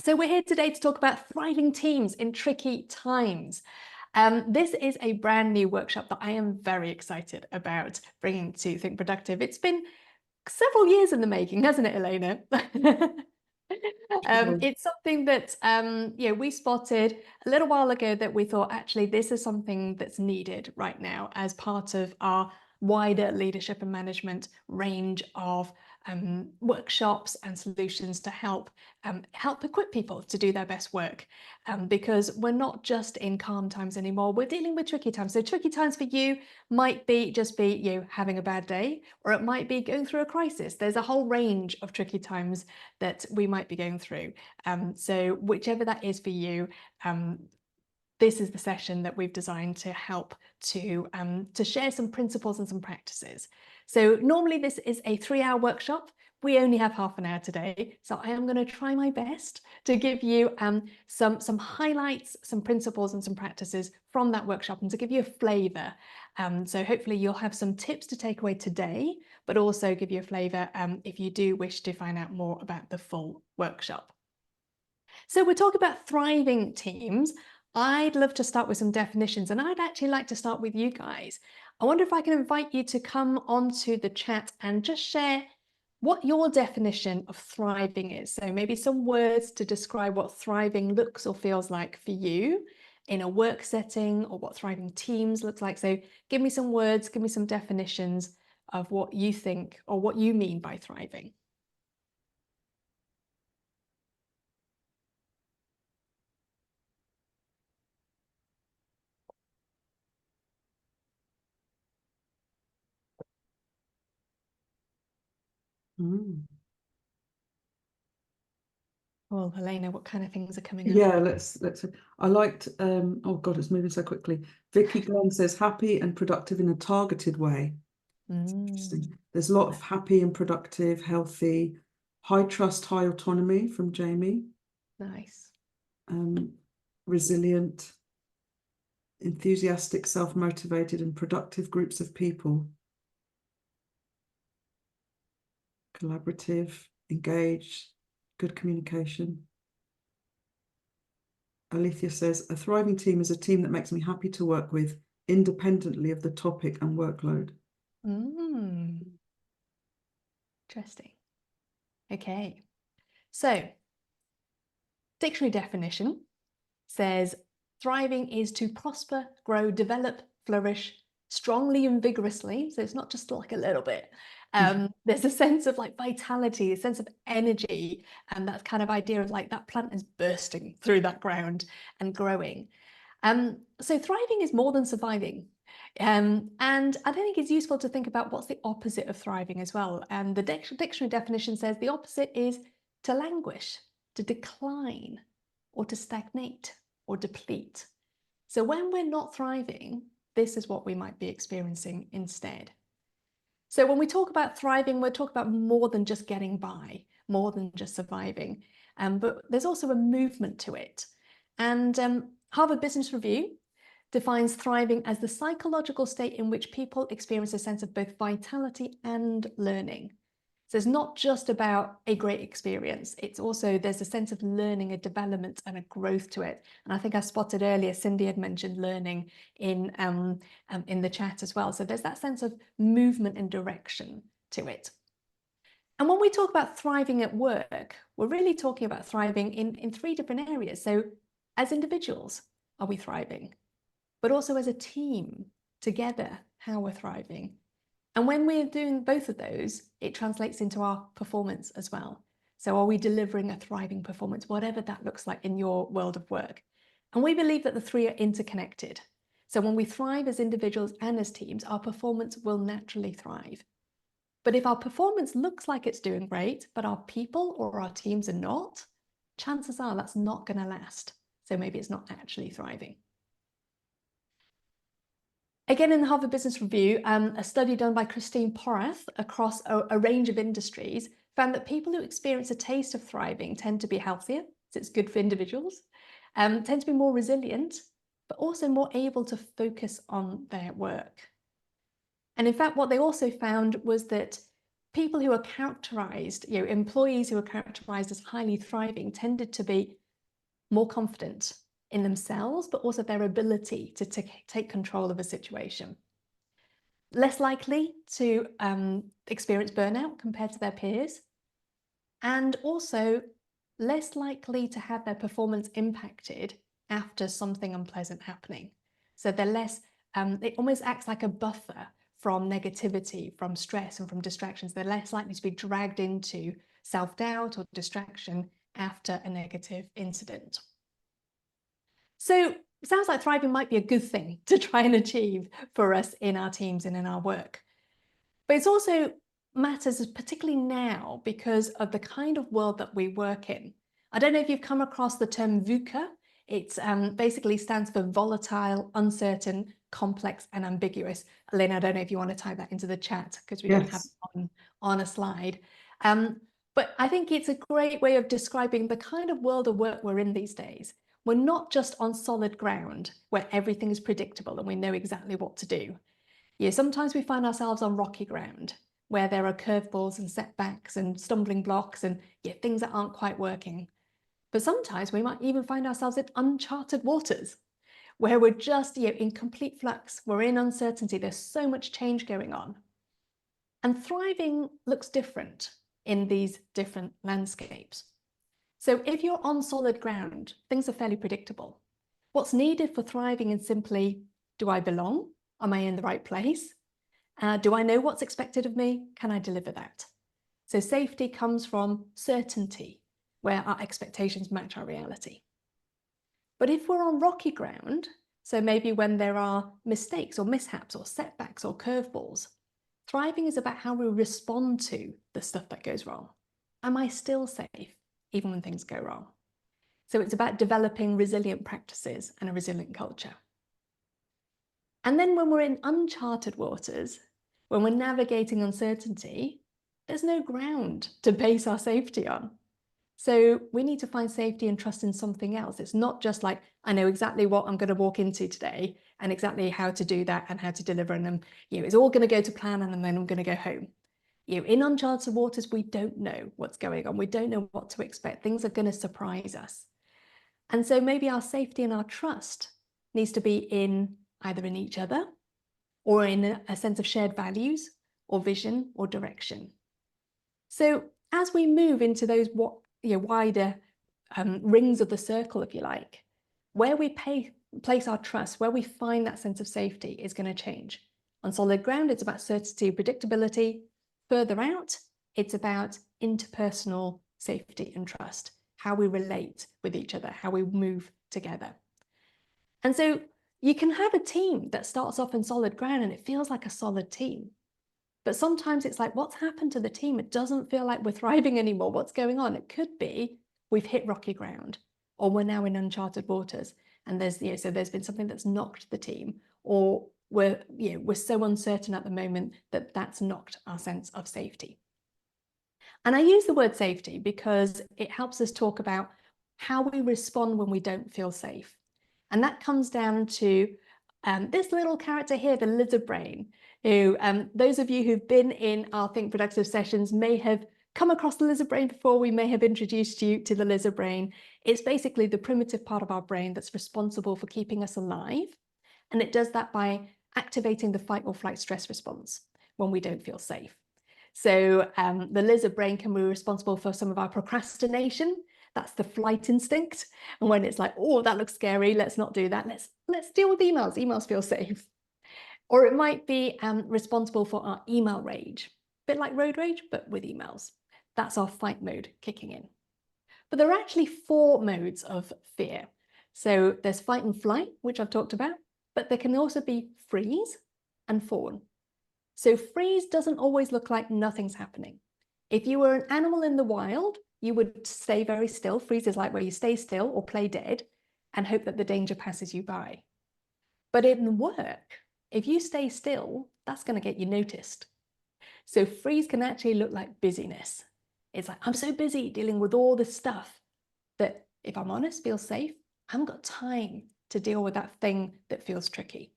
So we're here today to talk about thriving teams in tricky times. This is a brand new workshop that I am very excited about bringing to Think Productive. It's been several years in the making, hasn't it, Elena? It's something that we spotted a little while ago that we thought, actually, this is something that's needed right now as part of our wider leadership and management range of workshops and solutions to help equip people to do their best work, because we're not just in calm times anymore, we're dealing with tricky times. So tricky times for you might be just be you having a bad day, or it might be going through a crisis. There's a whole range of tricky times that we might be going through. So whichever that is for you, this is the session that we've designed to help to share some principles and some practices. So normally this is a 3-hour workshop. We only have half an hour today, so I am going to try my best to give you some highlights, some principles and some practices from that workshop, and to give you a flavour. So hopefully you'll have some tips to take away today, but also give you a flavour if you do wish to find out more about the full workshop. So we're talking about thriving teams. I'd love to start with some definitions, and I'd actually like to start with you guys. I wonder if I can invite you to come onto the chat and just share what your definition of thriving is. So maybe some words to describe what thriving looks or feels like for you in a work setting, or what thriving teams looks like. So give me some words, give me some definitions of what you think or what you mean by thriving. Well, Helena, what kind of things are coming up? Yeah, let's. I liked. Oh God, it's moving so quickly. Vicky Glenn says happy and productive in a targeted way. Interesting. There's a lot of happy and productive, healthy, high trust, high autonomy from Jamie. Nice. Resilient, enthusiastic, self-motivated, and productive groups of people. Collaborative, engaged, good communication. Alethea says, a thriving team is a team that makes me happy to work with, independently of the topic and workload. Interesting. Okay. So, dictionary definition says, thriving is to prosper, grow, develop, flourish strongly and vigorously. So it's not just like a little bit. There's a sense of like vitality, a sense of energy, and that kind of idea of like that plant is bursting through that ground and growing. So thriving is more than surviving. And I think it's useful to think about what's the opposite of thriving as well. And the dictionary definition says the opposite is to languish, to decline, or to stagnate, or deplete. So when we're not thriving, this is what we might be experiencing instead. So when we talk about thriving, we're talking about more than just getting by, more than just surviving. But there's also a movement to it. And Harvard Business Review defines thriving as the psychological state in which people experience a sense of both vitality and learning. So it's not just about a great experience. It's also, there's a sense of learning, a development and a growth to it. And I think I spotted earlier, Cindy had mentioned learning in the chat as well. So there's that sense of movement and direction to it. And when we talk about thriving at work, we're really talking about thriving in 3 different areas. So as individuals, are we thriving? But also as a team, together, how we're thriving. And when we're doing both of those, it translates into our performance as well. So are we delivering a thriving performance, whatever that looks like in your world of work? And we believe that the 3 are interconnected. So when we thrive as individuals and as teams, our performance will naturally thrive. But if our performance looks like it's doing great, but our people or our teams are not, chances are that's not going to last. So maybe it's not actually thriving. Again, in the Harvard Business Review, a study done by Christine Porath across a range of industries found that people who experience a taste of thriving tend to be healthier, so it's good for individuals, tend to be more resilient, but also more able to focus on their work. And in fact, what they also found was that people who are characterized, employees who are characterized as highly thriving tended to be more confident in themselves, but also their ability to take control of a situation. Less likely to experience burnout compared to their peers, and also less likely to have their performance impacted after something unpleasant happening. So they're less, it almost acts like a buffer from negativity, from stress, and from distractions. They're less likely to be dragged into self-doubt or distraction after a negative incident. So it sounds like thriving might be a good thing to try and achieve for us in our teams and in our work. But it also matters, particularly now, because of the kind of world that we work in. I don't know if you've come across the term VUCA. It basically stands for volatile, uncertain, complex, and ambiguous. Elena, I don't know if you want to type that into the chat because we don't have it on a slide. But I think it's a great way of describing the kind of world of work we're in these days. We're not just on solid ground where everything is predictable and we know exactly what to do. Sometimes we find ourselves on rocky ground where there are curveballs and setbacks and stumbling blocks and things that aren't quite working. But sometimes we might even find ourselves in uncharted waters where we're just in complete flux. We're in uncertainty. There's so much change going on. And thriving looks different in these different landscapes. So if you're on solid ground, things are fairly predictable. What's needed for thriving is simply, do I belong? Am I in the right place? Do I know what's expected of me? Can I deliver that? So safety comes from certainty, where our expectations match our reality. But if we're on rocky ground, so maybe when there are mistakes or mishaps or setbacks or curveballs, thriving is about how we respond to the stuff that goes wrong. Am I still safe, even when things go wrong? So it's about developing resilient practices and a resilient culture. And then when we're in uncharted waters, when we're navigating uncertainty, there's no ground to base our safety on. So we need to find safety and trust in something else. It's not just like, I know exactly what I'm going to walk into today and exactly how to do that and how to deliver. And then, it's all going to go to plan and then I'm going to go home. In uncharted waters, we don't know what's going on. We don't know what to expect. Things are going to surprise us. And so maybe our safety and our trust needs to be in either in each other or in a sense of shared values or vision or direction. So as we move into those wider rings of the circle, if you like, where we place our trust, where we find that sense of safety is going to change. On solid ground, it's about certainty and predictability. Further out, it's about interpersonal safety and trust, how we relate with each other, how we move together. And so you can have a team that starts off in solid ground and it feels like a solid team. But sometimes it's like, what's happened to the team? It doesn't feel like we're thriving anymore. What's going on? It could be we've hit rocky ground, or we're now in uncharted waters. And there's been something that's knocked the team, or we're so uncertain at the moment that that's knocked our sense of safety. And I use the word safety because it helps us talk about how we respond when we don't feel safe. And that comes down to this little character here, the lizard brain, who those of you who've been in our Think Productive sessions may have come across the lizard brain before. We may have introduced you to the lizard brain. It's basically the primitive part of our brain that's responsible for keeping us alive. And it does that by activating the fight or flight stress response when we don't feel safe. So the lizard brain can be responsible for some of our procrastination. That's the flight instinct. And when it's like, oh, that looks scary, let's not do that. Let's deal with emails. Emails feel safe. Or it might be responsible for our email rage. A bit like road rage, but with emails. That's our fight mode kicking in. But there are actually 4 modes of fear. So there's fight and flight, which I've talked about, but there can also be freeze and fawn. So freeze doesn't always look like nothing's happening. If you were an animal in the wild, you would stay very still. Freeze is like where you stay still or play dead and hope that the danger passes you by. But in work, if you stay still, that's going to get you noticed. So freeze can actually look like busyness. It's like, I'm so busy dealing with all this stuff that, if I'm honest, feels safe. I haven't got time to deal with that thing that feels tricky.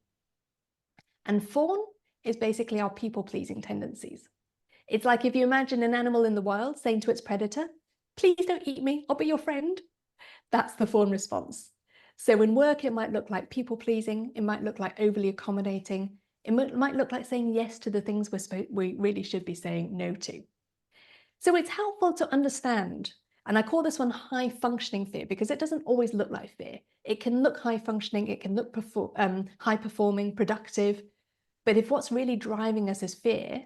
And fawn is basically our people-pleasing tendencies. It's like if you imagine an animal in the wild saying to its predator, please don't eat me, I'll be your friend. That's the fawn response. So in work, it might look like people pleasing. It might look like overly accommodating. It might look like saying yes to the things we really should be saying no to. So it's helpful to understand, and I call this one high functioning fear because it doesn't always look like fear. It can look high functioning, it can look high performing, productive. But if what's really driving us is fear,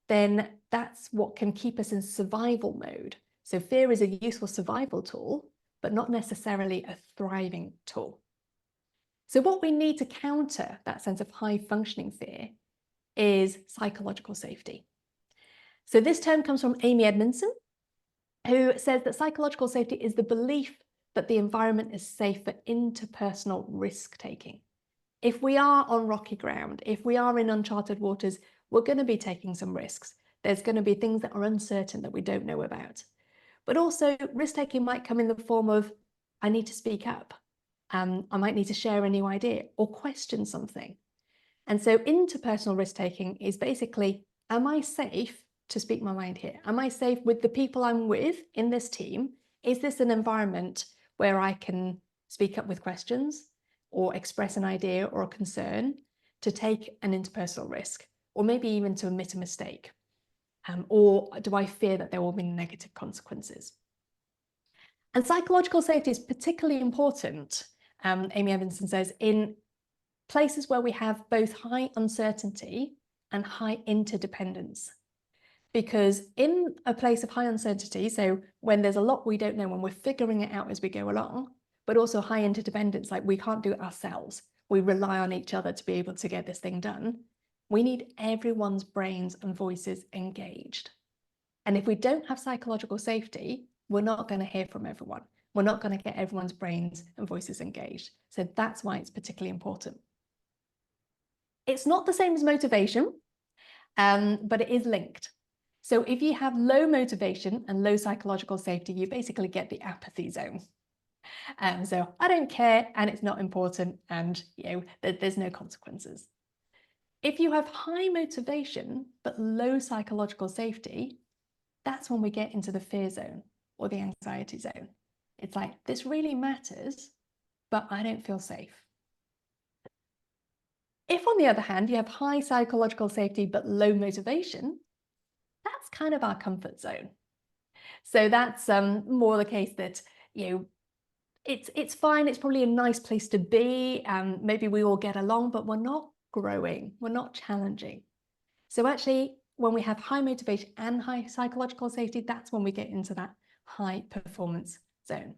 then that's what can keep us in survival mode. So fear is a useful survival tool, but not necessarily a thriving tool. So what we need to counter that sense of high functioning fear is psychological safety. So this term comes from Amy Edmondson, who says that psychological safety is the belief that the environment is safe for interpersonal risk-taking. If we are on rocky ground, if we are in uncharted waters, we're going to be taking some risks. There's going to be things that are uncertain that we don't know about. But also risk-taking might come in the form of, I need to speak up. I might need to share a new idea or question something. And so interpersonal risk-taking is basically, am I safe to speak my mind here? Am I safe with the people I'm with in this team? Is this an environment where I can speak up with questions or express an idea or a concern, to take an interpersonal risk, or maybe even to admit a mistake? Or do I fear that there will be negative consequences? And psychological safety is particularly important, Amy Edmondson says, in places where we have both high uncertainty and high interdependence. Because in a place of high uncertainty, so when there's a lot we don't know, when we're figuring it out as we go along, but also high interdependence, like we can't do it ourselves. We rely on each other to be able to get this thing done. We need everyone's brains and voices engaged. And if we don't have psychological safety, we're not going to hear from everyone. We're not going to get everyone's brains and voices engaged. So that's why it's particularly important. It's not the same as motivation, but it is linked. So if you have low motivation and low psychological safety, you basically get the apathy zone. So I don't care, and it's not important, and there's no consequences. If you have high motivation but low psychological safety, that's when we get into the fear zone or the anxiety zone. It's like, this really matters, but I don't feel safe. If, on the other hand, you have high psychological safety but low motivation, that's kind of our comfort zone. So that's more the case that, it's fine, it's probably a nice place to be, maybe we all get along, but we're not growing, we're not challenging. So actually, when we have high motivation and high psychological safety, that's when we get into that high performance zone.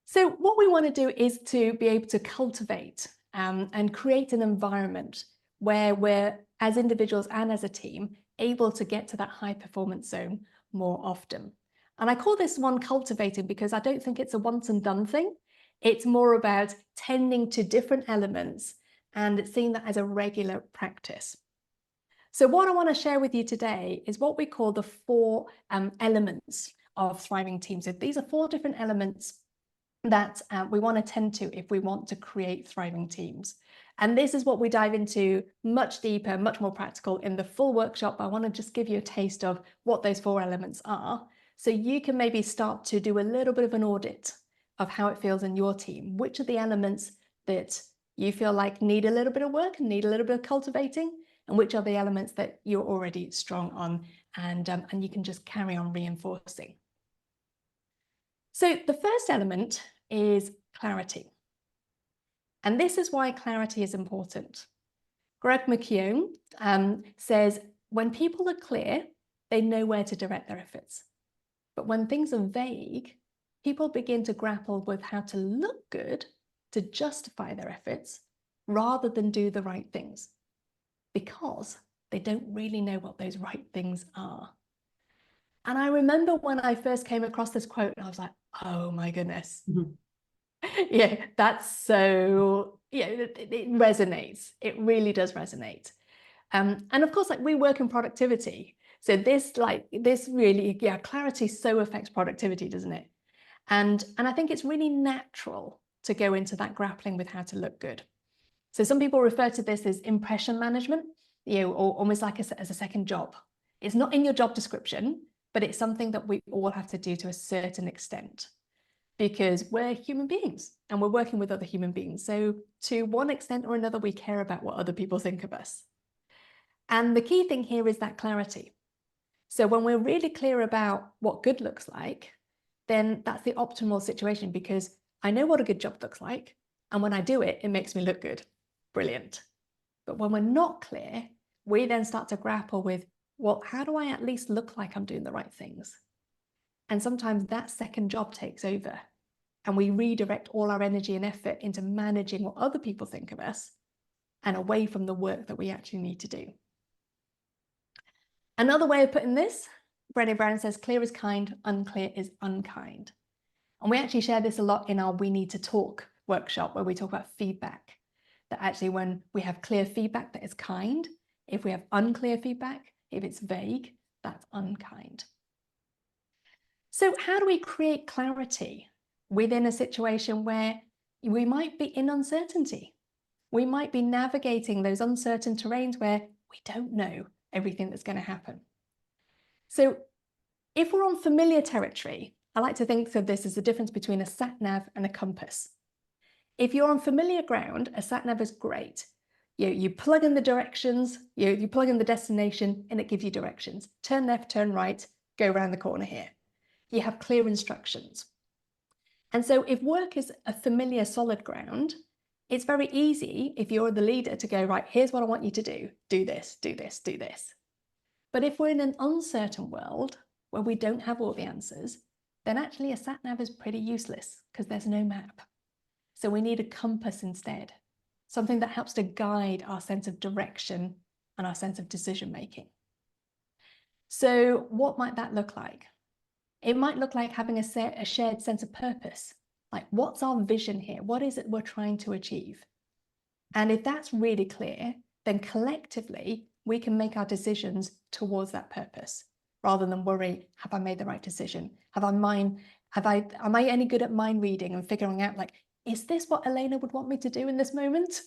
So what we want to do is to be able to cultivate and create an environment where we're, as individuals and as a team, able to get to that high performance zone more often. And I call this one cultivating because I don't think it's a once and done thing. It's more about tending to different elements and seeing that as a regular practice. So what I want to share with you today is what we call the 4 elements of thriving teams. So these are 4 different elements that we want to tend to if we want to create thriving teams. And this is what we dive into much deeper, much more practical in the full workshop. I want to just give you a taste of what those 4 elements are, so you can maybe start to do a little bit of an audit of how it feels in your team. Which are the elements that you feel like need a little bit of work and need a little bit of cultivating, and which are the elements that you're already strong on and you can just carry on reinforcing. So the first element is clarity. And this is why clarity is important. Greg McKeown says, when people are clear, they know where to direct their efforts. But when things are vague, people begin to grapple with how to look good to justify their efforts rather than do the right things, because they don't really know what those right things are. And I remember when I first came across this quote, and I was like, oh my goodness. Mm-hmm. Yeah, that's so, it resonates. It really does resonate. And of course, like, we work in productivity. So this really, clarity so affects productivity, doesn't it? And I think it's really natural to go into that grappling with how to look good. So some people refer to this as impression management. or almost like as a second job. It's not in your job description, but it's something that we all have to do to a certain extent, because we're human beings and we're working with other human beings. So to one extent or another, we care about what other people think of us. And the key thing here is that clarity. So when we're really clear about what good looks like, then that's the optimal situation, because I know what a good job looks like. And when I do it, it makes me look good. Brilliant. But when we're not clear, we then start to grapple with, well, how do I at least look like I'm doing the right things? And sometimes that second job takes over, and we redirect all our energy and effort into managing what other people think of us and away from the work that we actually need to do. Another way of putting this, Brené Brown says, clear is kind, unclear is unkind. And we actually share this a lot in our We Need to Talk workshop, where we talk about feedback. That actually when we have clear feedback, that is kind. If we have unclear feedback, if it's vague, that's unkind. So how do we create clarity within a situation where we might be in uncertainty? We might be navigating those uncertain terrains where we don't know everything that's going to happen. So if we're on familiar territory, I like to think of this as the difference between a sat-nav and a compass. If you're on familiar ground, a sat-nav is great. You plug in the directions, you plug in the destination, and it gives you directions. Turn left, turn right, go around the corner here. You have clear instructions. And so if work is a familiar solid ground, it's very easy if you're the leader to go, right, here's what I want you to do. Do this, do this, do this. But if we're in an uncertain world where we don't have all the answers, then actually a sat-nav is pretty useless because there's no map. So we need a compass instead, something that helps to guide our sense of direction and our sense of decision making. So what might that look like? It might look like having a shared sense of purpose. Like, what's our vision here? What is it we're trying to achieve? And if that's really clear, then collectively, we can make our decisions towards that purpose, rather than worry, have I made the right decision? Am I any good at mind reading and figuring out, like, is this what Elena would want me to do in this moment?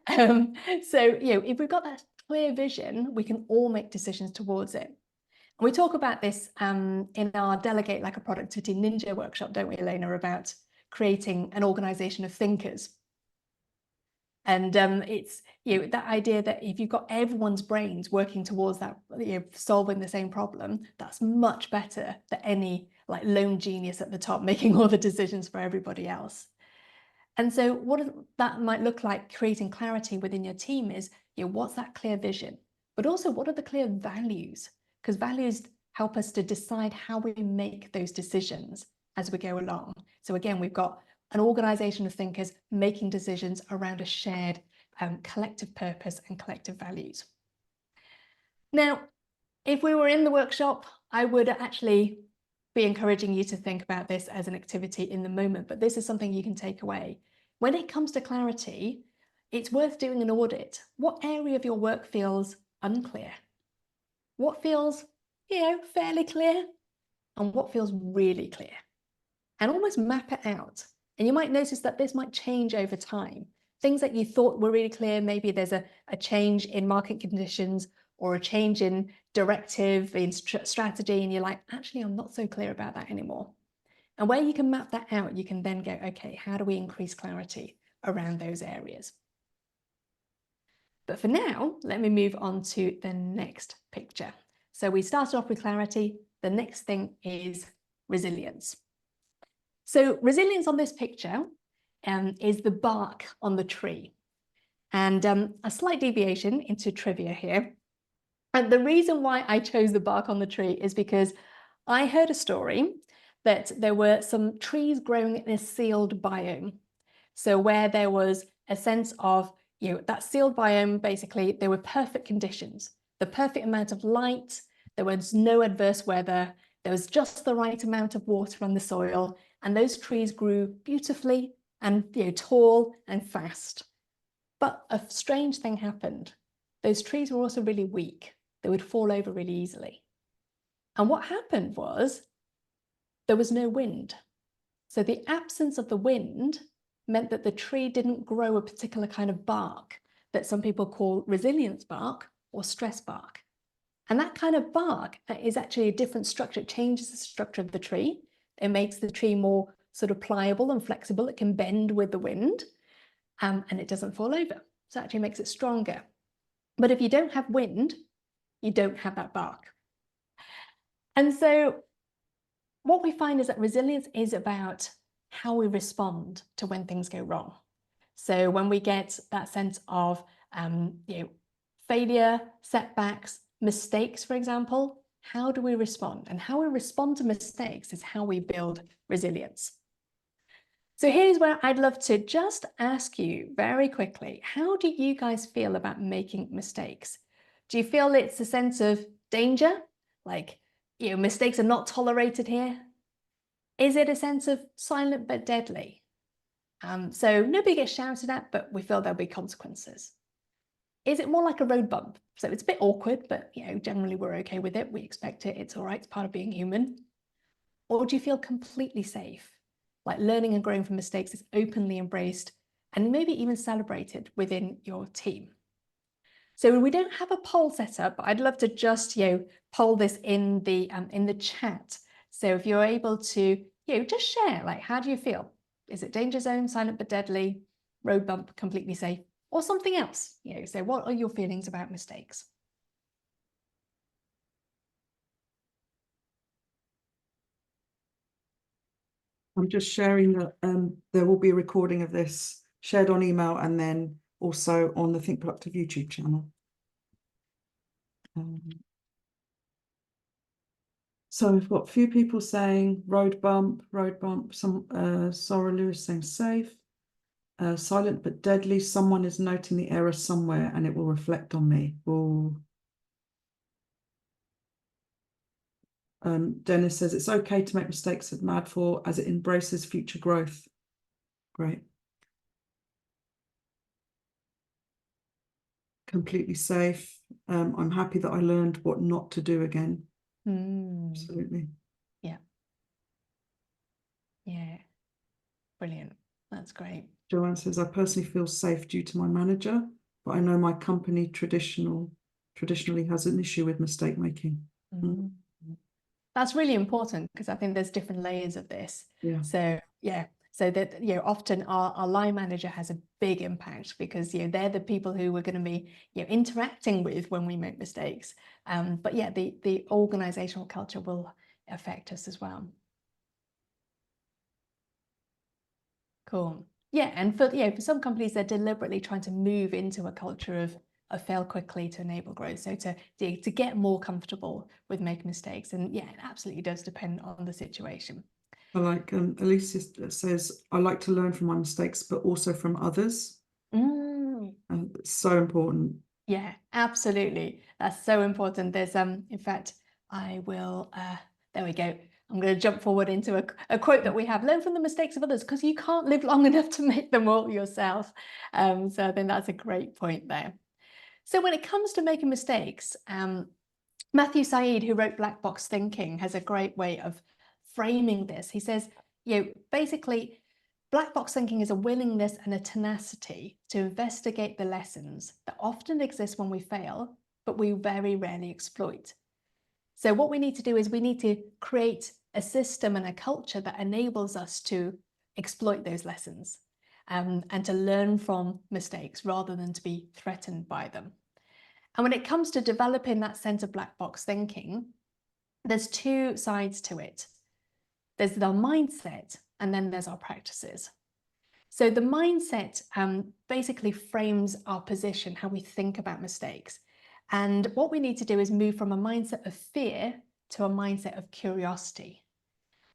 So, if we've got that clear vision, we can all make decisions towards it. And we talk about this in our Delegate Like a Productivity Ninja workshop, don't we, Elena, about creating an organization of thinkers. And it's that idea that if you've got everyone's brains working towards that, solving the same problem, that's much better than any like lone genius at the top making all the decisions for everybody else. And so what that might look like, creating clarity within your team, is what's that clear vision, but also what are the clear values? Because values help us to decide how we make those decisions as we go along. So again, we've got an organization of thinkers making decisions around a shared collective purpose and collective values. Now, if we were in the workshop, I would actually be encouraging you to think about this as an activity in the moment, but this is something you can take away. When it comes to clarity, it's worth doing an audit. What area of your work feels unclear? What feels, fairly clear? And what feels really clear? And almost map it out. And you might notice that this might change over time. Things that you thought were really clear, maybe there's a change in market conditions or a change in directive, in strategy, and you're like, actually, I'm not so clear about that anymore. And where you can map that out, you can then go, okay, how do we increase clarity around those areas? But for now, let me move on to the next picture. So we started off with clarity. The next thing is resilience. So resilience on this picture is the bark on the tree. And a slight deviation into trivia here. And the reason why I chose the bark on the tree is because I heard a story that there were some trees growing in a sealed biome. So where there was a sense of, that sealed biome, basically, there were perfect conditions, the perfect amount of light, there was no adverse weather, there was just the right amount of water on the soil, and those trees grew beautifully and tall and fast. But a strange thing happened. Those trees were also really weak. They would fall over really easily. And what happened was there was no wind. So the absence of the wind meant that the tree didn't grow a particular kind of bark that some people call resilience bark or stress bark. And that kind of bark is actually a different structure. It changes the structure of the tree. It makes the tree more sort of pliable and flexible. It can bend with the wind, and it doesn't fall over. So it actually makes it stronger. But if you don't have wind, you don't have that bark. And so what we find is that resilience is about how we respond to when things go wrong. So when we get that sense of failure, setbacks, mistakes, for example, how do we respond? And how we respond to mistakes is how we build resilience. So here's where I'd love to just ask you very quickly, how do you guys feel about making mistakes? Do you feel it's a sense of danger? Like, mistakes are not tolerated here? Is it a sense of silent but deadly? So nobody gets shouted at, but we feel there'll be consequences. Is it more like a road bump? So it's a bit awkward, but generally we're okay with it. We expect it. It's all right. It's part of being human. Or do you feel completely safe? Like learning and growing from mistakes is openly embraced and maybe even celebrated within your team. So we don't have a poll set up, but I'd love to just poll this in the chat. So if you're able to just share, like, how do you feel? Is it danger zone, silent but deadly, road bump, completely safe, or something else? So what are your feelings about mistakes? I'm just sharing that there will be a recording of this shared on email and then also on the Think Productive YouTube channel. So we've got a few people saying road bump, some Sarah Lewis saying safe, silent but deadly, someone is noting the error somewhere and it will reflect on me. Ooh. Dennis says it's okay to make mistakes at Mad for as it embraces future growth. Great. Completely safe. I'm happy that I learned what not to do again. Absolutely. Yeah. Yeah. Brilliant. That's great. Joanne says, I personally feel safe due to my manager, but I know my company traditionally has an issue with mistake making. That's really important because I think there's different layers of this. Yeah. So that often our line manager has a big impact because they're the people who we're going to be interacting with when we make mistakes. But yeah, the organizational culture will affect us as well. Cool. Yeah, and for some companies, they're deliberately trying to move into a culture of fail quickly to enable growth. So to get more comfortable with making mistakes. And yeah, it absolutely does depend on the situation. I like Alicia says, I like to learn from my mistakes, but also from others. It's so important. Yeah, absolutely. That's so important. There's in fact, I will there we go. I'm going to jump forward into a quote that we have: learn from the mistakes of others because you can't live long enough to make them all yourself. So I think that's a great point there. So when it comes to making mistakes, Matthew Said, who wrote Black Box Thinking, has a great way of framing this. He says, basically, black box thinking is a willingness and a tenacity to investigate the lessons that often exist when we fail, but we very rarely exploit. So what we need to do is we need to create a system and a culture that enables us to exploit those lessons and to learn from mistakes rather than to be threatened by them. And when it comes to developing that sense of black box thinking, there's two sides to it. There's our mindset and then there's our practices. So the mindset basically frames our position, how we think about mistakes. And what we need to do is move from a mindset of fear to a mindset of curiosity,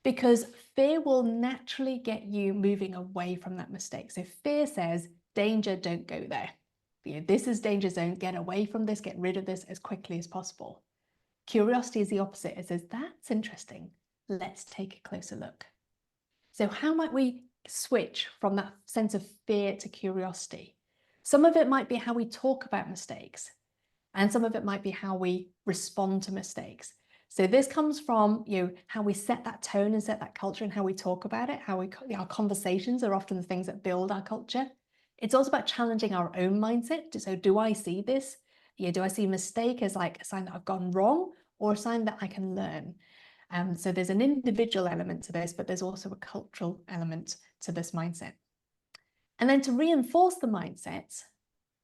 because fear will naturally get you moving away from that mistake. So fear says, danger, don't go there. This is danger zone, get away from this, get rid of this as quickly as possible. Curiosity is the opposite. It says, that's interesting. Let's take a closer look. So how might we switch from that sense of fear to curiosity? Some of it might be how we talk about mistakes, and some of it might be how we respond to mistakes. So this comes from how we set that tone and set that culture and how we talk about it, our conversations are often the things that build our culture. It's also about challenging our own mindset. So do I see this? Do I see a mistake as like a sign that I've gone wrong or a sign that I can learn? So there's an individual element to this, but there's also a cultural element to this mindset. And then to reinforce the mindset,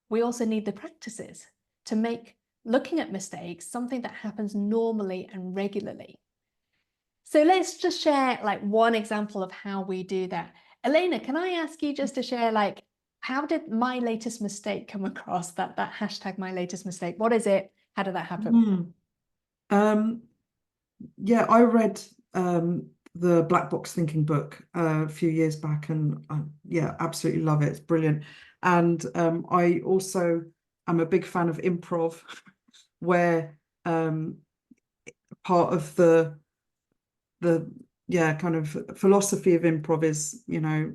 we also need the practices to make looking at mistakes something that happens normally and regularly. So let's just share like one example of how we do that. Elena, can I ask you just to share like, how did My Latest Mistake come across, that hashtag My Latest Mistake? What is it? How did that happen? Yeah, I read the Black Box Thinking book a few years back, and yeah, absolutely love it. It's brilliant. And I also am a big fan of improv, where part of the kind of philosophy of improv is,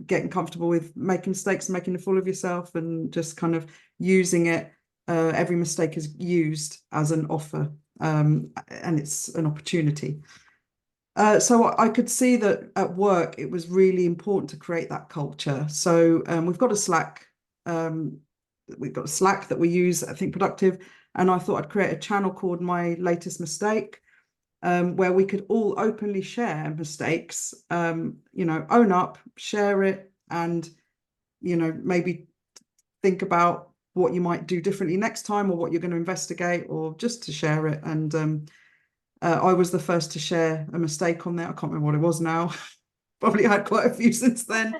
getting comfortable with making mistakes, making a fool of yourself, and just kind of using it. Every mistake is used as an offer, and it's an opportunity. So I could see that at work it was really important to create that culture. So we've got a Slack. We've got a Slack that we use, I think, Productive, and I thought I'd create a channel called My Latest Mistake, where we could all openly share mistakes, own up, share it, and, maybe think about what you might do differently next time, or what you're going to investigate, or just to share it. And I was the first to share a mistake on there. I can't remember what it was now. Probably had quite a few since then.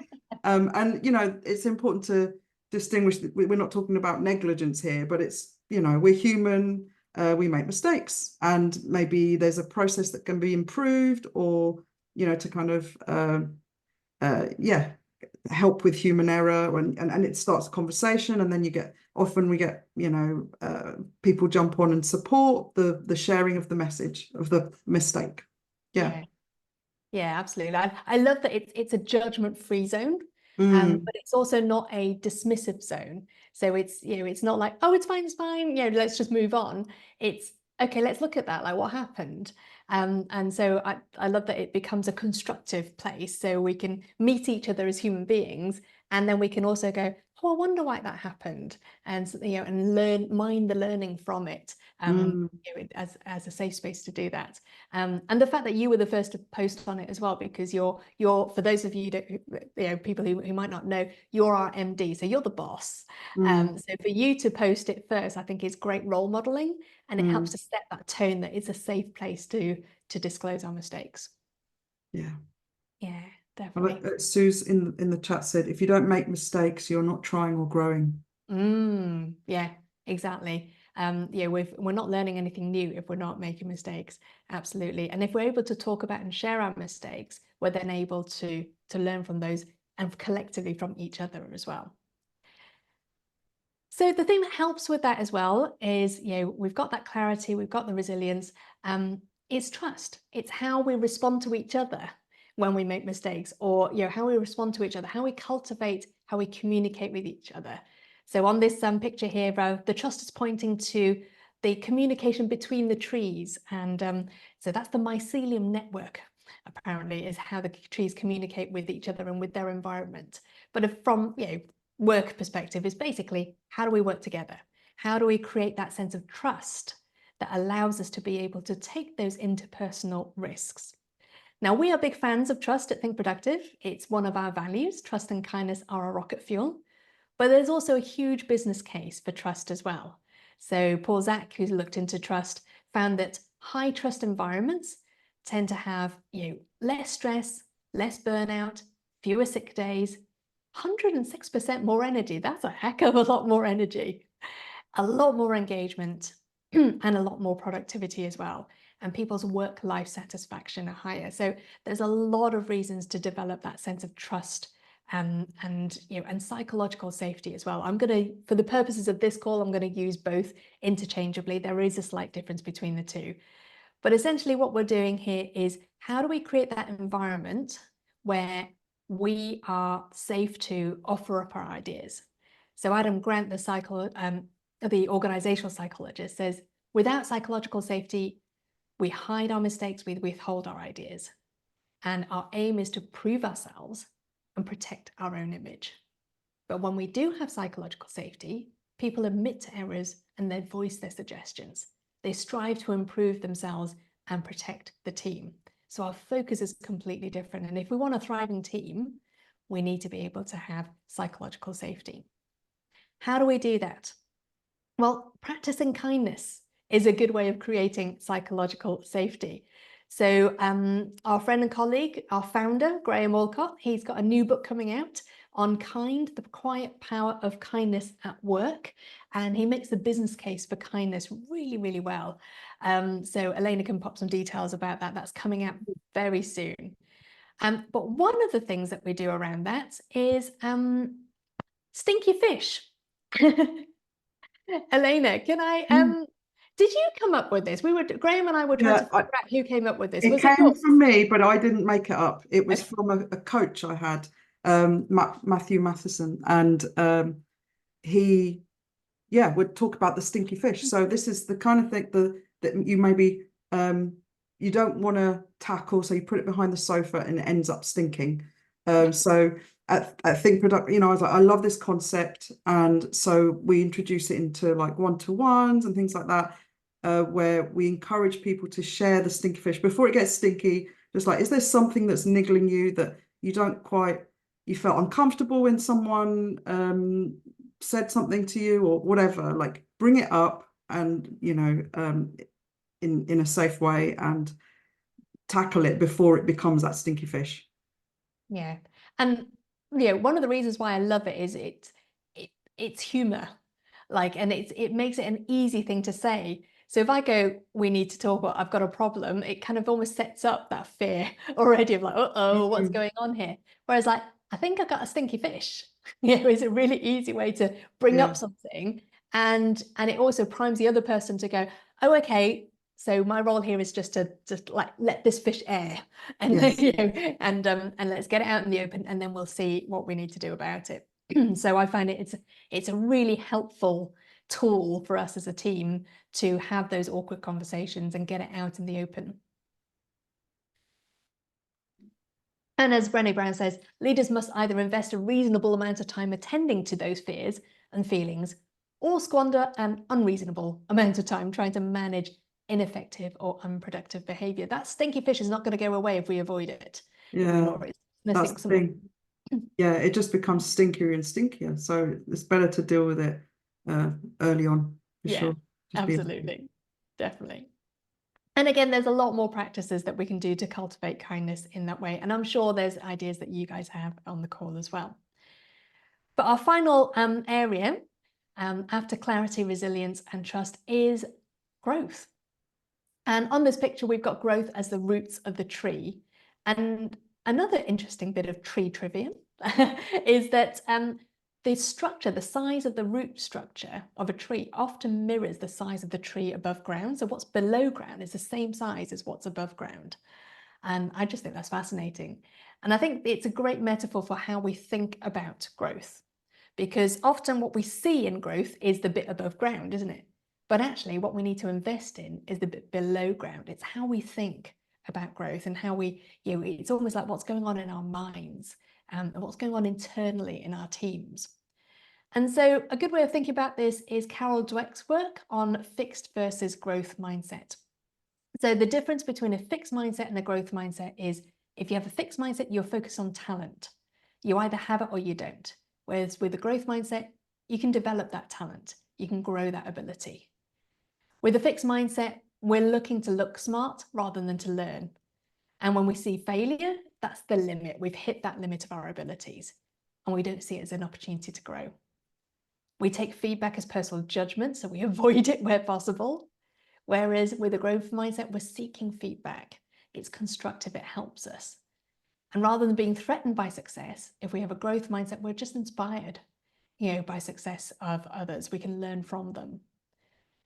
And, it's important to distinguish that we're not talking about negligence here, but it's, we're human. We make mistakes, and maybe there's a process that can be improved, or, to kind of, help with human error, and it starts a conversation, and then we get people jump on and support the sharing of the message of the mistake. Yeah absolutely. I love that it's a judgment-free zone, but it's also not a dismissive zone. So it's not like, oh, it's fine, let's just move on. It's okay, let's look at that, like what happened. And so I love that it becomes a constructive place, so we can meet each other as human beings, and then we can also go, oh, I wonder why that happened, and and mine the learning from it, as a safe space to do that. And the fact that you were the first to post on it as well, because you're for those of you that people who might not know, you're our MD, so you're the boss. So for you to post it first, I think is great role modeling, and it helps to set that tone that it's a safe place to disclose our mistakes. Yeah, definitely. Sue's in the chat said, if you don't make mistakes, you're not trying or growing. Yeah, exactly. We're not learning anything new if we're not making mistakes. Absolutely. And if we're able to talk about and share our mistakes, we're then able to learn from those, and collectively from each other as well. So the thing that helps with that as well is, we've got that clarity, we've got the resilience. It's trust. It's how we respond to each other when we make mistakes, or how we respond to each other, how we cultivate, how we communicate with each other. So on this picture here, the trust is pointing to the communication between the trees, and so that's the mycelium network. Apparently, is how the trees communicate with each other and with their environment. But from work perspective, is basically, how do we work together? How do we create that sense of trust that allows us to be able to take those interpersonal risks? Now, we are big fans of trust at Think Productive. It's one of our values. Trust and kindness are our rocket fuel. But there's also a huge business case for trust as well. So Paul Zak, who's looked into trust, found that high trust environments tend to have less stress, less burnout, fewer sick days, 106% more energy. That's a heck of a lot more energy, a lot more engagement, and a lot more productivity as well. And people's work-life satisfaction are higher. So there's a lot of reasons to develop that sense of trust, and psychological safety as well. For the purposes of this call, I'm going to use both interchangeably. There is a slight difference between the two. But essentially what we're doing here is, how do we create that environment where we are safe to offer up our ideas? So Adam Grant, the organizational psychologist, says, without psychological safety, we hide our mistakes, we withhold our ideas. And our aim is to prove ourselves and protect our own image. But when we do have psychological safety, people admit to errors and then voice their suggestions. They strive to improve themselves and protect the team. So our focus is completely different. And if we want a thriving team, we need to be able to have psychological safety. How do we do that? Well, practicing kindness is a good way of creating psychological safety. So our friend and colleague, our founder, Graham Walcott, he's got a new book coming out on the quiet power of kindness at work. And he makes the business case for kindness really, really well. So Elena can pop some details about that. That's coming out very soon. But one of the things that we do around that is stinky fish. Elena, can I did you come up with this? Graham and I were trying to figure out who came up with this. It came from me, but I didn't make it up. It was from a coach I had, Matthew Matheson, and he would talk about the stinky fish. So this is the kind of thing that you maybe you don't want to tackle, so you put it behind the sofa and it ends up stinking. So I think I was like, I love this concept, and so we introduce it into like one-to-ones and things like that, where we encourage people to share the stinky fish before it gets stinky. Just like, is there something that's niggling you that you felt uncomfortable when someone said something to you or whatever? Like, bring it up, and in a safe way, and tackle it before it becomes that stinky fish. Yeah, and one of the reasons why I love it is it's humor, and it makes it an easy thing to say. So if I go, we need to talk, or I've got a problem, it kind of almost sets up that fear already of like, uh-oh, what's going on here? Whereas like, I think I got a stinky fish. It's a really easy way to bring up something, and it also primes the other person to go, oh, okay, so my role here is just to like let this fish air, and and let's get it out in the open, and then we'll see what we need to do about it. So I find it's a really helpful tool for us as a team to have those awkward conversations and get it out in the open. And as Brené Brown says, leaders must either invest a reasonable amount of time attending to those fears and feelings, or squander an unreasonable amount of time trying to manage ineffective or unproductive behavior. That stinky fish is not going to go away if we avoid it. That's the thing. Yeah, it just becomes stinkier and stinkier. So it's better to deal with it early on, for sure. Absolutely. Definitely. And again, there's a lot more practices that we can do to cultivate kindness in that way. And I'm sure there's ideas that you guys have on the call as well. But our final area after clarity, resilience, and trust is growth. And on this picture, we've got growth as the roots of the tree. And another interesting bit of tree trivia is that the structure, the size of the root structure of a tree often mirrors the size of the tree above ground. So what's below ground is the same size as what's above ground. And I just think that's fascinating. And I think it's a great metaphor for how we think about growth, because often what we see in growth is the bit above ground, isn't it? But actually what we need to invest in is the bit below ground. It's how we think about growth and how we, it's almost like what's going on in our minds and what's going on internally in our teams. And so a good way of thinking about this is Carol Dweck's work on fixed versus growth mindset. So the difference between a fixed mindset and a growth mindset is if you have a fixed mindset, you're focused on talent. You either have it or you don't. Whereas with a growth mindset, you can develop that talent. You can grow that ability. With a fixed mindset, we're looking to look smart rather than to learn. And when we see failure, that's the limit. We've hit that limit of our abilities, and we don't see it as an opportunity to grow. We take feedback as personal judgment, so we avoid it where possible. Whereas with a growth mindset, we're seeking feedback. It's constructive, it helps us. And rather than being threatened by success, if we have a growth mindset, we're just inspired, by success of others. We can learn from them.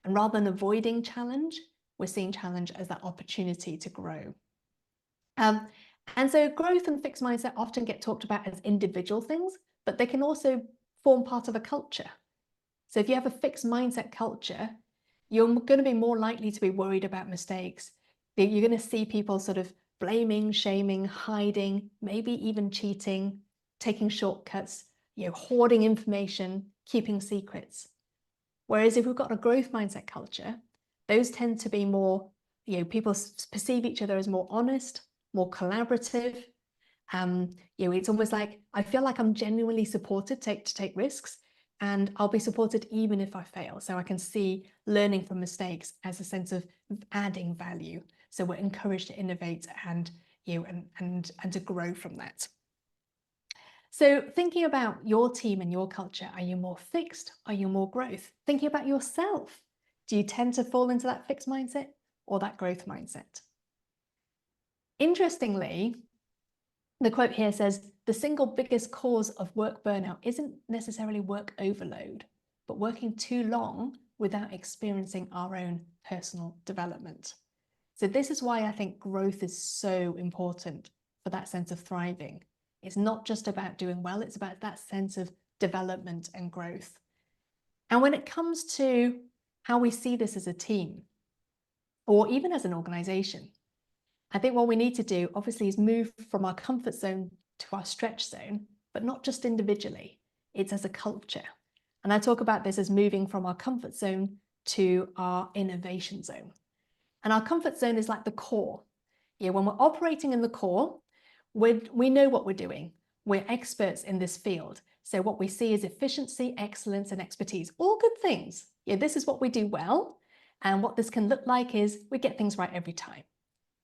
And rather than avoiding challenge, we're seeing challenge as that opportunity to grow. And so growth and fixed mindset often get talked about as individual things, but they can also form part of a culture. So if you have a fixed mindset culture, you're going to be more likely to be worried about mistakes. You're going to see people sort of blaming, shaming, hiding, maybe even cheating, taking shortcuts, hoarding information, keeping secrets. Whereas if we've got a growth mindset culture, those tend to be more, people perceive each other as more honest, more collaborative. It's almost like I feel like I'm genuinely supported to take risks, and I'll be supported even if I fail. So I can see learning from mistakes as a sense of adding value. So we're encouraged to innovate and to grow from that. So thinking about your team and your culture, are you more fixed? Are you more growth? Thinking about yourself, do you tend to fall into that fixed mindset or that growth mindset? Interestingly, the quote here says, the single biggest cause of work burnout isn't necessarily work overload, but working too long without experiencing our own personal development. So this is why I think growth is so important for that sense of thriving. It's not just about doing well, it's about that sense of development and growth. And when it comes to how we see this as a team, or even as an organization, I think what we need to do, obviously, is move from our comfort zone to our stretch zone, but not just individually, it's as a culture. And I talk about this as moving from our comfort zone to our innovation zone. And our comfort zone is like the core. When we're operating in the core, we know what we're doing. We're experts in this field. So what we see is efficiency, excellence, and expertise, all good things. This is what we do well. And what this can look like is we get things right every time.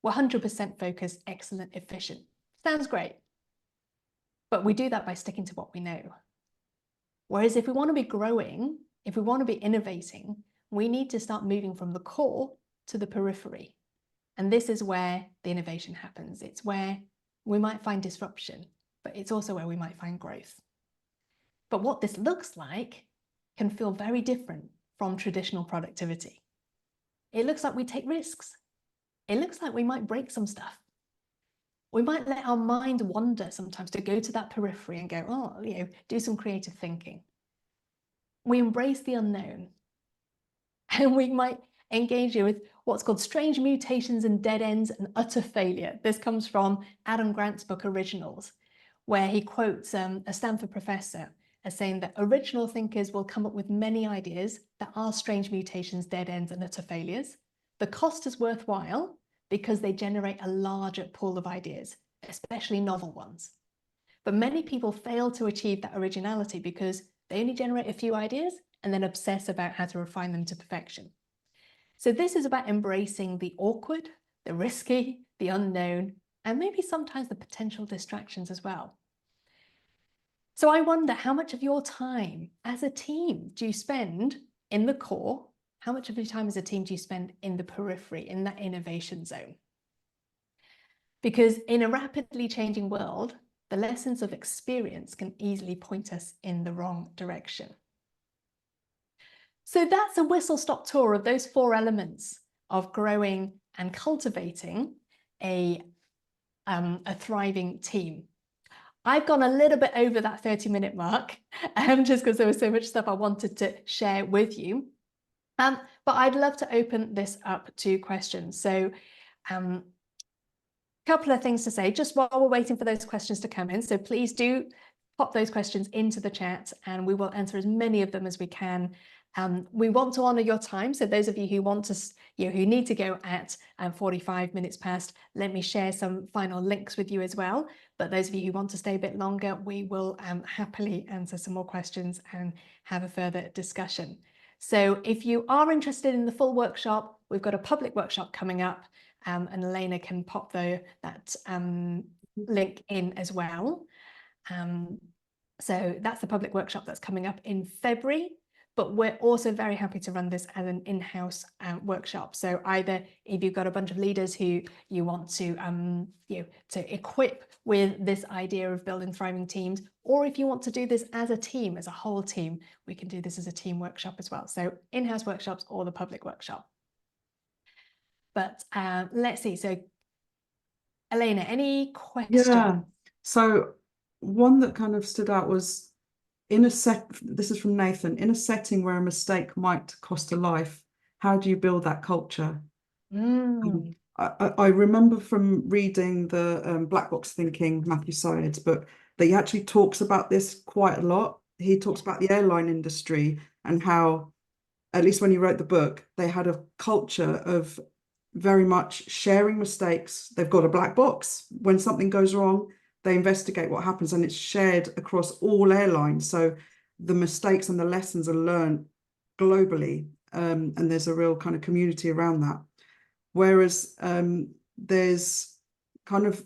We're 100% focused, excellent, efficient. Sounds great. But we do that by sticking to what we know. Whereas if we want to be growing, if we want to be innovating, we need to start moving from the core to the periphery. And this is where the innovation happens. It's where we might find disruption, but it's also where we might find growth. But what this looks like can feel very different from traditional productivity. It looks like we take risks. It looks like we might break some stuff. We might let our mind wander sometimes to go to that periphery and go, do some creative thinking. We embrace the unknown. And we might engage with what's called strange mutations and dead ends and utter failure. This comes from Adam Grant's book, Originals, where he quotes a Stanford professor as saying that original thinkers will come up with many ideas that are strange mutations, dead ends, and utter failures. The cost is worthwhile because they generate a larger pool of ideas, especially novel ones. But many people fail to achieve that originality because they only generate a few ideas and then obsess about how to refine them to perfection. So this is about embracing the awkward, the risky, the unknown, and maybe sometimes the potential distractions as well. So I wonder, how much of your time as a team do you spend in the core? How much of your time as a team do you spend in the periphery, in that innovation zone? Because in a rapidly changing world, the lessons of experience can easily point us in the wrong direction. So that's a whistle-stop tour of those 4 elements of growing and cultivating a thriving team. I've gone a little bit over that 30-minute mark, just because there was so much stuff I wanted to share with you. But I'd love to open this up to questions. So a couple of things to say just while we're waiting for those questions to come in. So please do pop those questions into the chat and we will answer as many of them as we can. We want to honour your time. So those of you who want to, who need to go at 45 minutes past, let me share some final links with you as well. But those of you who want to stay a bit longer, we will happily answer some more questions and have a further discussion. So if you are interested in the full workshop, we've got a public workshop coming up, and Elena can pop that link in as well. So that's the public workshop that's coming up in February, but we're also very happy to run this as an in-house workshop. So either if you've got a bunch of leaders who you want to to equip with this idea of building thriving teams, or if you want to do this as a team, as a whole team, we can do this as a team workshop as well. So in-house workshops or the public workshop. But let's see. So Elena, any questions? Yeah. So one that kind of stood out was, this is from Nathan, in a setting where a mistake might cost a life, how do you build that culture? I remember from reading the Black Box Thinking, Matthew Syed's book, that he actually talks about this quite a lot. He talks about the airline industry and how, at least when he wrote the book, they had a culture of very much sharing mistakes. They've got a black box. When something goes wrong, they investigate what happens, and it's shared across all airlines. So the mistakes and the lessons are learned globally, and there's a real kind of community around that. Whereas there's kind of,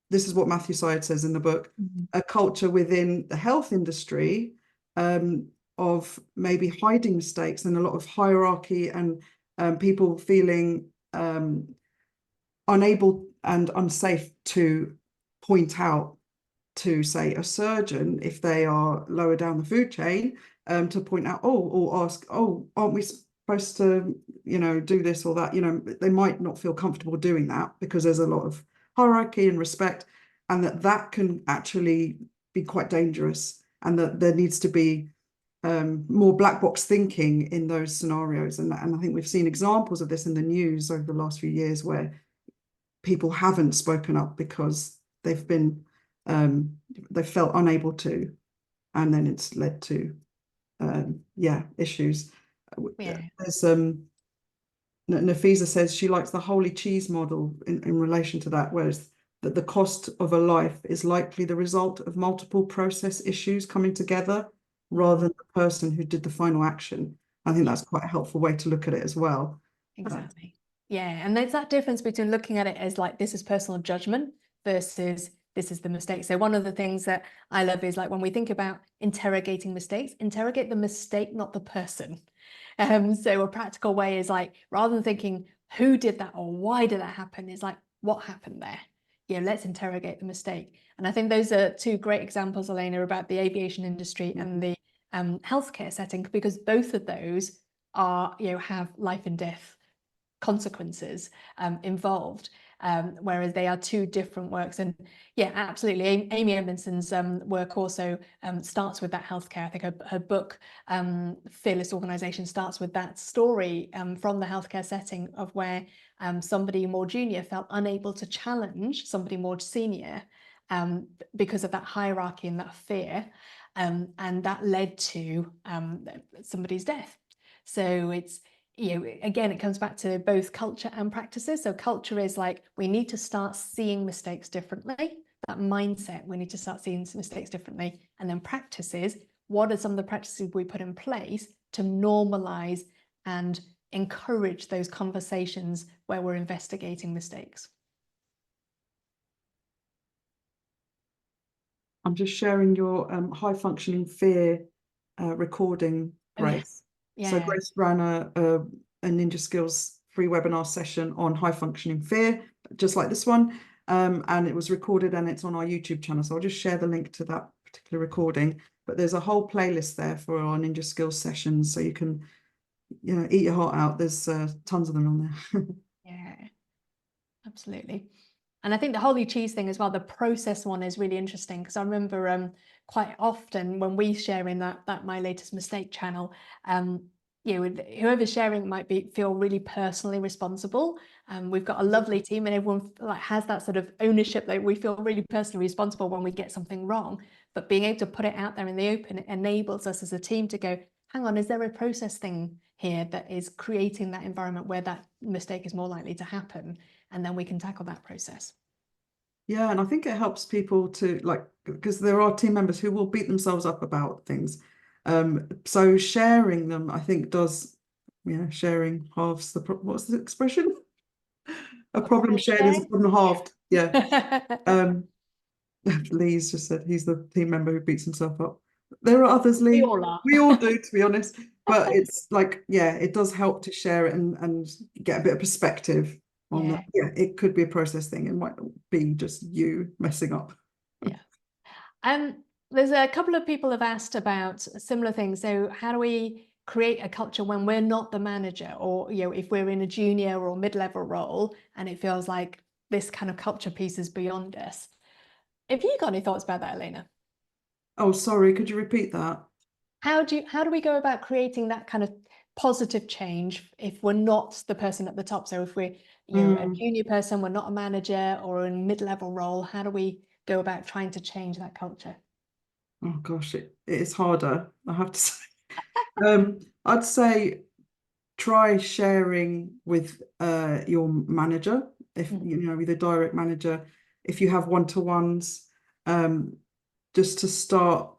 this is what Matthew Syed says in the book, a culture within the health industry of maybe hiding mistakes and a lot of hierarchy and people feeling unable and unsafe to point out to, say, a surgeon if they are lower down the food chain, to point out, or ask, aren't we supposed to, do this or that? They might not feel comfortable doing that because there's a lot of hierarchy and respect, and that can actually be quite dangerous, and that there needs to be more black box thinking in those scenarios. And I think we've seen examples of this in the news over the last few years where people haven't spoken up because they've been they felt unable to, and then it's led to issues. There's Nafisa says she likes the holy cheese model in relation to that, whereas that the cost of a life is likely the result of multiple process issues coming together rather than the person who did the final action. I think that's quite a helpful way to look at it as well. Exactly. Yeah, and there's that difference between looking at it as like this is personal judgment versus this is the mistake. So one of the things that I love is like when we think about interrogating mistakes, interrogate the mistake, not the person. So a practical way is like, rather than thinking who did that or why did that happen, is like what happened there. Let's interrogate the mistake. And I think those are two great examples, Elena, about the aviation industry and the healthcare setting, because both of those are, have life and death consequences involved, whereas they are two different works. And yeah, absolutely, Amy Edmondson's work also starts with that healthcare. I think her book Fearless Organization starts with that story from the healthcare setting of where somebody more junior felt unable to challenge somebody more senior because of that hierarchy and that fear, and that led to somebody's death. So it's, again, it comes back to both culture and practices. So culture is like, we need to start seeing mistakes differently. That mindset, we need to start seeing mistakes differently. And then practices, what are some of the practices we put in place to normalize and encourage those conversations where we're investigating mistakes? I'm just sharing your high functioning fear recording, Grace. Yeah. So Grace ran a Ninja Skills free webinar session on high functioning fear, just like this one. And it was recorded and it's on our YouTube channel. So I'll just share the link to that particular recording. But there's a whole playlist there for our Ninja Skills sessions. So you can, eat your heart out. There's tons of them on there. Yeah, absolutely. And I think the holy cheese thing as well, the process one, is really interesting, because I remember quite often when we share in that My Latest Mistake channel, whoever's sharing might feel really personally responsible. We've got a lovely team, and everyone has that sort of ownership that we feel really personally responsible when we get something wrong. But being able to put it out there in the open, it enables us as a team to go, hang on, is there a process thing here that is creating that environment where that mistake is more likely to happen? And then we can tackle that process. Yeah, and I think it helps people to, because there are team members who will beat themselves up about things. So sharing them, I think, does, sharing halves the what's the expression? A problem shared is a problem halved. Yeah. Lee's just said he's the team member who beats himself up. There are others, Lee. We all are. We all do, to be honest. But it's like, it does help to share it and get a bit of perspective on that. Yeah, it could be a process thing. It might be just you messing up. Yeah. There's a couple of people have asked about similar things. So how do we create a culture when we're not the manager, or if we're in a junior or mid-level role and it feels like this kind of culture piece is beyond us? Have you got any thoughts about that, Elena? Oh, sorry, could you repeat that? How do we go about creating that kind of positive change if we're not the person at the top? So if we're a junior person, we're not a manager, or in a mid-level role, how do we go about trying to change that culture? Oh gosh, it is harder, I have to say. I'd say try sharing with your manager, if you know, with a direct manager, if you have one-to-ones, just to start,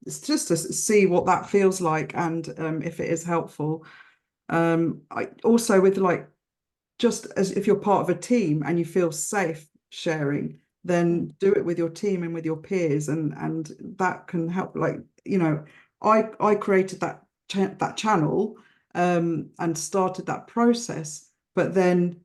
just to see what that feels like, and if it is helpful. I also, with like, just as if you're part of a team and you feel safe sharing, then do it with your team and with your peers, and that can help. Like, you know, I created that channel and started that process, but then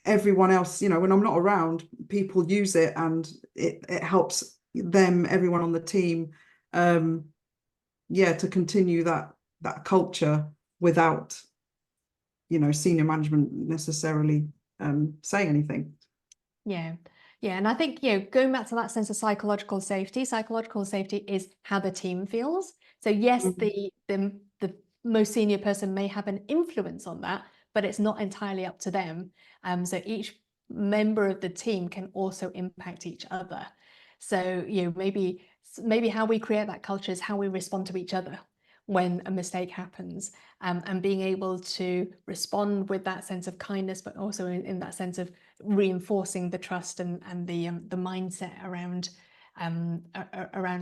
everyone else, you know, when I'm not around, people use it, and it helps them, everyone on the team, yeah, to continue that culture without, you know, senior management necessarily saying anything. Yeah. Yeah. And I think, you know, going back to that sense of psychological safety is how the team feels. So yes, the most senior person may have an influence on that, but it's not entirely up to them. So each member of the team can also impact each other. So, you know, maybe how we create that culture is how we respond to each other when a mistake happens, and being able to respond with that sense of kindness, but also in that sense of reinforcing the trust and the mindset around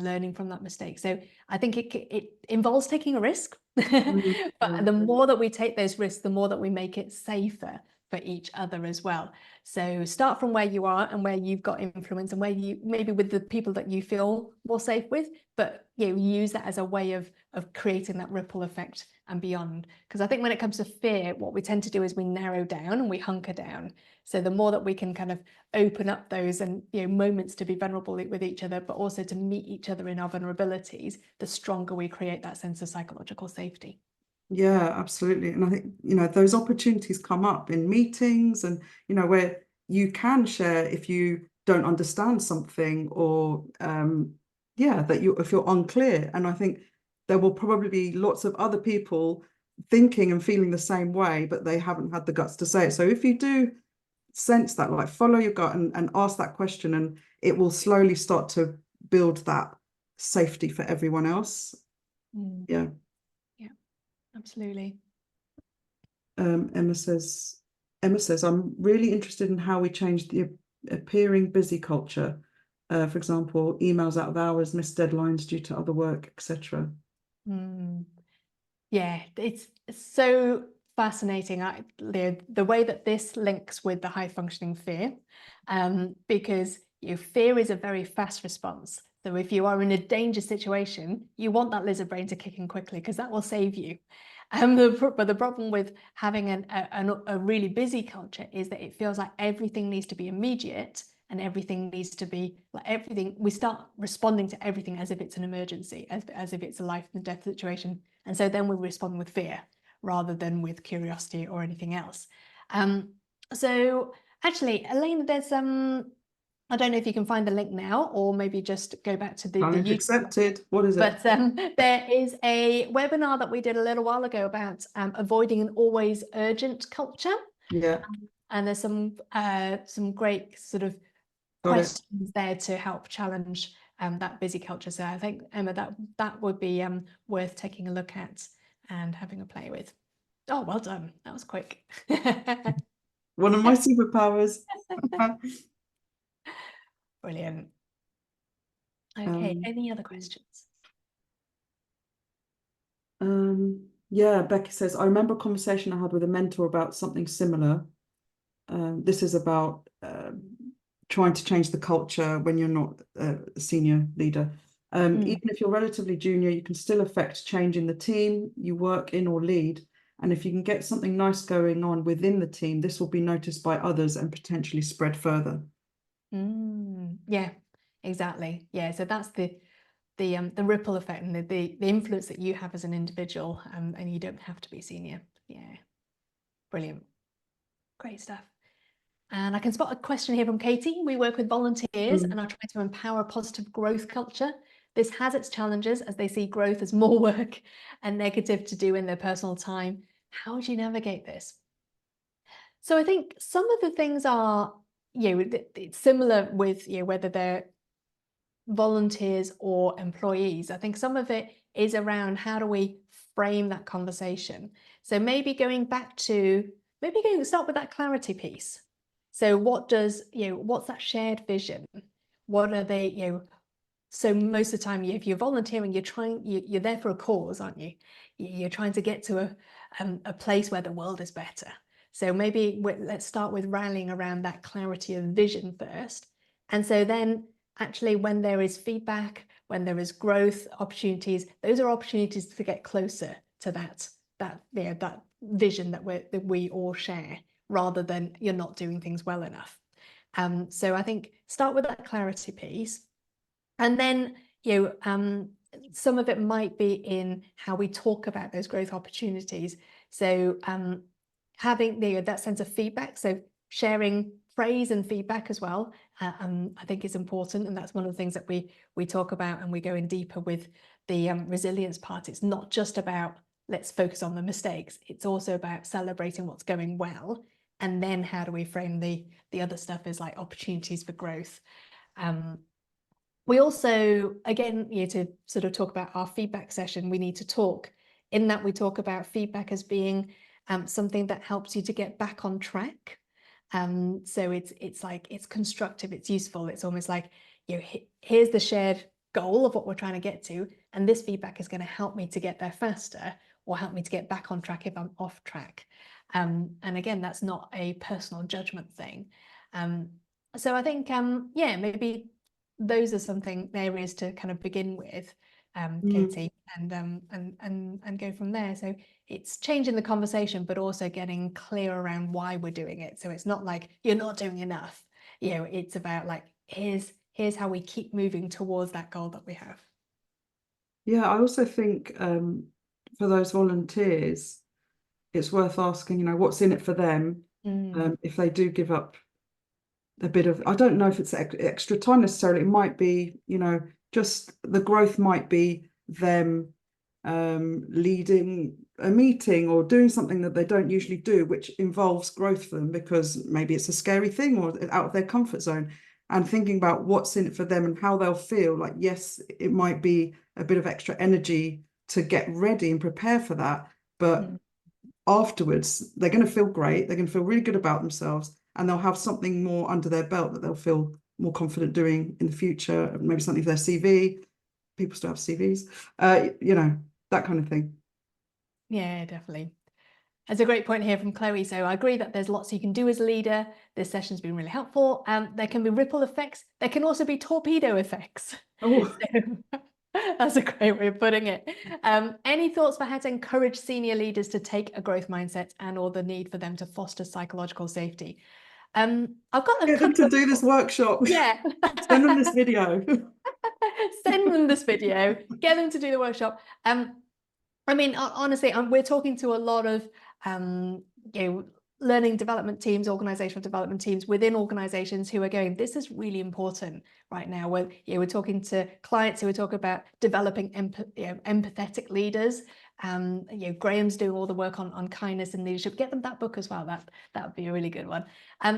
learning from that mistake. So I think it involves taking a risk, but the more that we take those risks, the more that we make it safer for each other as well. So start from where you are and where you've got influence, and where you maybe with the people that you feel more safe with, but you know, use that as a way of creating that ripple effect and beyond. Because I think when it comes to fear, what we tend to do is we narrow down and we hunker down. So the more that we can kind of open up those, and you know, moments to be vulnerable with each other, but also to meet each other in our vulnerabilities, the stronger we create that sense of psychological safety. Yeah, absolutely. And I think, you know, those opportunities come up in meetings, and, you know, where you can share if you don't understand something, or yeah, that if you're unclear. And I think there will probably be lots of other people thinking and feeling the same way, but they haven't had the guts to say it. So if you do sense that, like, follow your gut and ask that question, and it will slowly start to build that safety for everyone else. Yeah. Absolutely. Emma says, I'm really interested in how we change the appearing busy culture. For example, emails out of hours, missed deadlines due to other work, etc. Yeah, it's so fascinating. The way that this links with the high functioning fear, because fear is a very fast response. So if you are in a danger situation, you want that lizard brain to kick in quickly, because that will save you. But the problem with having a really busy culture is that it feels like everything needs to be immediate, and everything needs to be like everything. We start responding to everything as if it's an emergency, as if it's a life and death situation. And so then we respond with fear rather than with curiosity or anything else. So actually, Elaine, there's I don't know if you can find the link now, or maybe just go back to the Challenge YouTube. accepted. What is it? But there is a webinar that we did a little while ago about avoiding an always urgent culture. Yeah. And there's some great sort of questions there to help challenge that busy culture. So I think, Emma, that would be worth taking a look at and having a play with. Oh, well done. That was quick. One of my superpowers. Brilliant. Okay, any other questions? Yeah, Becky says, I remember a conversation I had with a mentor about something similar. This is about trying to change the culture when you're not a senior leader. Even if you're relatively junior, you can still affect change in the team you work in or lead. And if you can get something nice going on within the team, this will be noticed by others and potentially spread further. Yeah, exactly. Yeah, so that's the ripple effect and the influence that you have as an individual, and you don't have to be senior. Yeah, brilliant. Great stuff. And I can spot a question here from Katie. We work with volunteers and are trying to empower a positive growth culture. This has its challenges, as they see growth as more work and negative to do in their personal time. How would you navigate this? So I think some of the things are it's similar with whether they're volunteers or employees. I think some of it is around how do we frame that conversation. So maybe going back to start with that clarity piece. So what does what's that shared vision? What are they so most of the time, if you're volunteering, you're there for a cause, aren't you? You're trying to get to a place where the world is better. So maybe let's start with rallying around that clarity of vision first. And so then actually when there is feedback, when there is growth opportunities, those are opportunities to get closer to that vision that we all share, rather than you're not doing things well enough. So I think start with that clarity piece. And then, some of it might be in how we talk about those growth opportunities. So having that sense of feedback, so sharing praise and feedback as well, I think is important. And that's one of the things that we talk about, and we go in deeper with the resilience part. It's not just about let's focus on the mistakes. It's also about celebrating what's going well. And then how do we frame the other stuff as like opportunities for growth? We also, again, to sort of talk about our feedback session, we need to talk in that we talk about feedback as being something that helps you to get back on track. So it's like it's constructive, it's useful. It's almost like here's the shared goal of what we're trying to get to, and this feedback is going to help me to get there faster, or help me to get back on track if I'm off track. And again, that's not a personal judgment thing. So I think maybe those are something areas to kind of begin with, Katie, and go from there. So it's changing the conversation, but also getting clear around why we're doing it. So it's not like you're not doing enough. It's about like here's how we keep moving towards that goal that we have. Yeah, I also think for those volunteers, it's worth asking, what's in it for them if they do give up a bit of, I don't know if it's extra time necessarily. It might be, just the growth might be them leading a meeting or doing something that they don't usually do, which involves growth for them, because maybe it's a scary thing or out of their comfort zone, and thinking about what's in it for them and how they'll feel. Like, yes, it might be a bit of extra energy to get ready and prepare for that, but afterwards they're going to feel great, they're going to feel really good about themselves, and they'll have something more under their belt that they'll feel more confident doing in the future. Maybe something for their CV. People still have CVs, that kind of thing. Yeah, definitely. That's a great point here from Chloe. So I agree that there's lots you can do as a leader. This session's been really helpful. There can be ripple effects. There can also be torpedo effects. Oh. So, that's a great way of putting it. Any thoughts for how to encourage senior leaders to take a growth mindset, and or the need for them to foster psychological safety? I've got Get them to do this workshop. Yeah. Send them this video. Send them this video. Get them to do the workshop. I mean, honestly, we're talking to a lot of learning development teams, organizational development teams within organizations who are going, this is really important right now. We're talking to clients who are talking about developing empathetic leaders. Graham's doing all the work on kindness and leadership. Get them that book as well. That would be a really good one.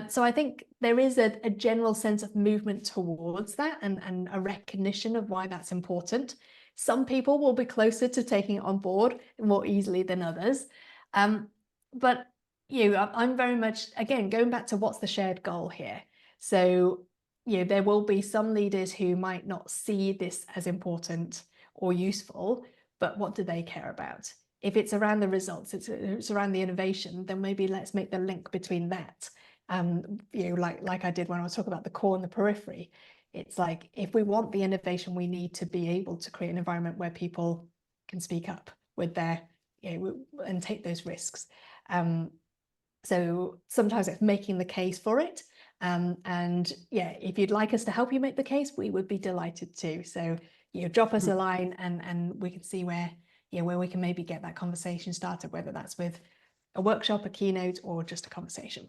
So I think there is a general sense of movement towards that, and a recognition of why that's important. Some people will be closer to taking it on board more easily than others. But I'm very much, again, going back to what's the shared goal here. So there will be some leaders who might not see this as important or useful, but what do they care about? If it's around the results, it's around the innovation, then maybe let's make the link between that. Like I did when I was talking about the core and the periphery. It's like, if we want the innovation, we need to be able to create an environment where people can speak up with their, and take those risks. So sometimes it's making the case for it. And if you'd like us to help you make the case, we would be delighted to. So drop us a line, and we can see where we can maybe get that conversation started, whether that's with a workshop, a keynote, or just a conversation.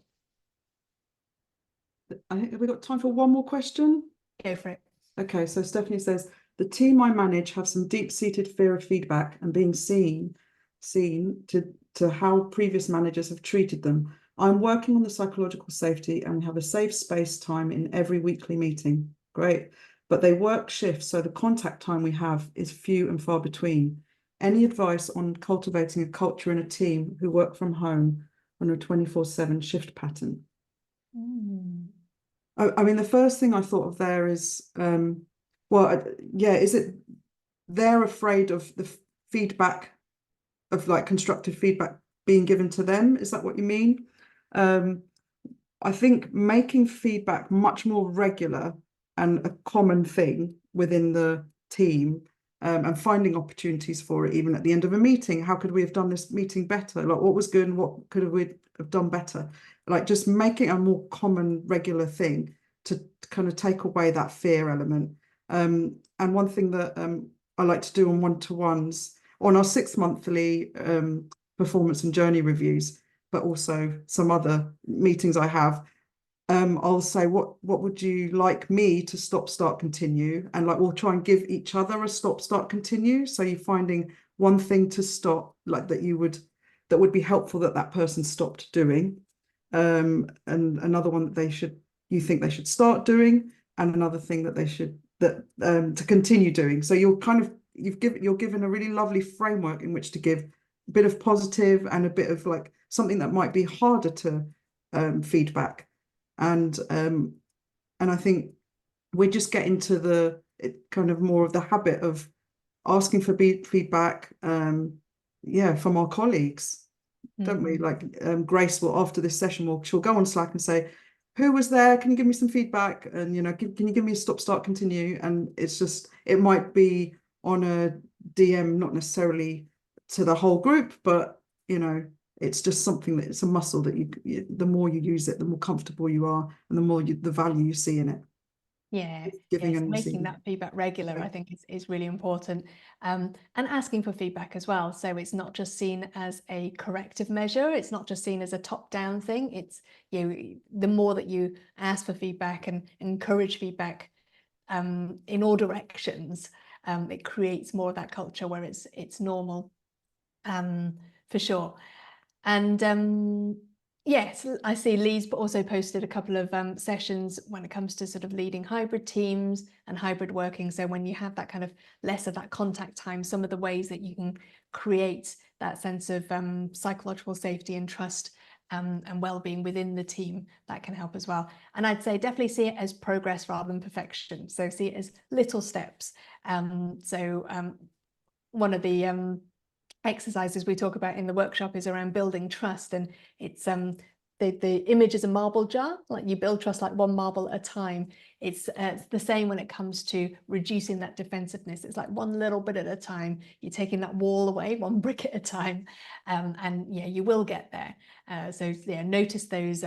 I think, have we got time for one more question? Go for it. Okay, so Stephanie says, the team I manage have some deep-seated fear of feedback and being seen to how previous managers have treated them. I'm working on the psychological safety and we have a safe space time in every weekly meeting. Great. But they work shifts, so the contact time we have is few and far between. Any advice on cultivating a culture in a team who work from home on a 24/7 shift pattern? I mean, the first thing I thought of there is, is it they're afraid of the feedback, of like constructive feedback being given to them? Is that what you mean? I think making feedback much more regular and a common thing within the team, and finding opportunities for it, even at the end of a meeting. How could we have done this meeting better? Like, what was good and what could we have done better? Like, just making a more common, regular thing to kind of take away that fear element. And one thing that I like to do on one-to-ones, on our 6 monthly performance and journey reviews, but also some other meetings I have, I'll say, what would you like me to stop, start, continue? And like, we'll try and give each other a stop, start, continue. So you're finding one thing to stop, like that would be helpful that that person stopped doing. And another one that you think they should start doing, and another thing that they should, to continue doing. So you're given a really lovely framework in which to give a bit of positive and a bit of like something that might be harder to feedback. And I think we just get into the kind of more of the habit of asking for feedback, from our colleagues, don't we? Like, Grace will, after this session, she'll go on Slack and say, who was there? Can you give me some feedback? And, can you give me a stop, start, continue? And it's just, it might be on a DM, not necessarily to the whole group, but, it's just something that it's a muscle that the more you use it, the more comfortable you are, and the more the value you see in it. Yeah, Giving and making receiving that feedback regular, I think is really important, and asking for feedback as well. So it's not just seen as a corrective measure. It's not just seen as a top-down thing. It's, the more that you ask for feedback and encourage feedback in all directions, it creates more of that culture where it's normal, for sure. And yes, I see Lee's also posted a couple of sessions when it comes to sort of leading hybrid teams and hybrid working. So when you have that kind of less of that contact time, some of the ways that you can create that sense of psychological safety and trust and well-being within the team, that can help as well. And I'd say definitely see it as progress rather than perfection. So see it as little steps. One of the exercises we talk about in the workshop is around building trust, and it's the image is a marble jar. Like, you build trust like one marble at a time. It's the same when it comes to reducing that defensiveness. It's like one little bit at a time. You're taking that wall away one brick at a time, and you will get there. Notice those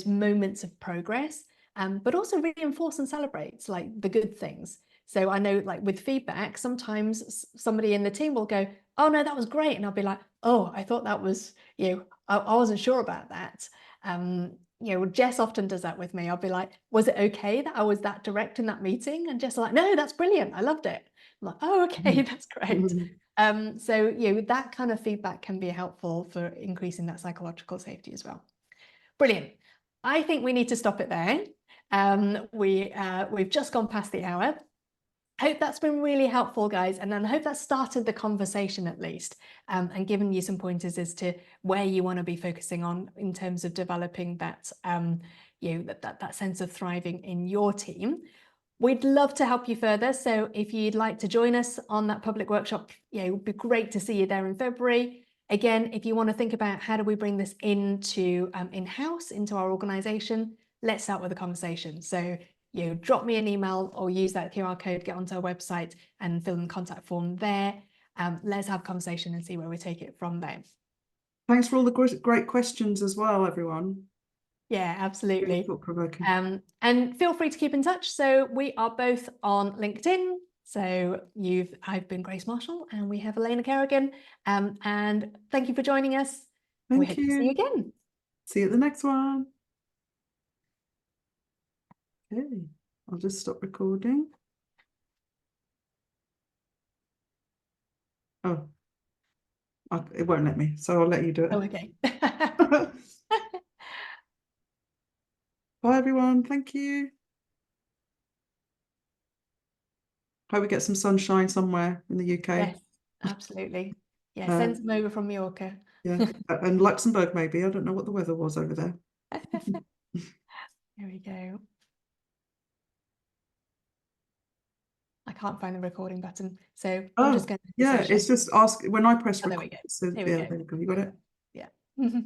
moments of progress, but also reinforce and celebrate like the good things. So I know, like, with feedback, sometimes somebody in the team will go, oh no, that was great. And I'll be like, oh, I thought that was, I wasn't sure about that. Jess often does that with me. I'll be like, was it okay that I was that direct in that meeting? And Jess is like, no, that's brilliant. I loved it. I'm like, oh, okay, that's great. That kind of feedback can be helpful for increasing that psychological safety as well. Brilliant. I think we need to stop it there. We've just gone past the hour. Hope that's been really helpful, guys, and then I hope that started the conversation at least, and given you some pointers as to where you want to be focusing on in terms of developing that that sense of thriving in your team. We'd love to help you further, so if you'd like to join us on that public workshop, it would be great to see you there in February. Again, if you want to think about how do we bring this into in-house into our organization, let's start with a conversation. So drop me an email or use that QR code, get onto our website and fill in the contact form there. Let's have a conversation and see where we take it from there. Thanks for all the great questions as well, everyone. Yeah, absolutely. Really thought-provoking. And feel free to keep in touch. So we are both on LinkedIn. So I've been Grace Marshall and we have Elena Kerrigan. And thank you for joining us. We hope to see you again. See you at the next one. Okay, I'll just stop recording. Oh, it won't let me, so I'll let you do it. Oh, okay. Bye, everyone. Thank you. Hope we get some sunshine somewhere in the UK. Yes, absolutely. Yeah, Uh, send some over from Mallorca. Yeah, and Luxembourg maybe. I don't know what the weather was over there. Here we go. I can't find the recording button, so I'm just going to yeah, it's just ask when I press Oh, there record. we go. So, Here we yeah, go. there you go. You got it? Yeah.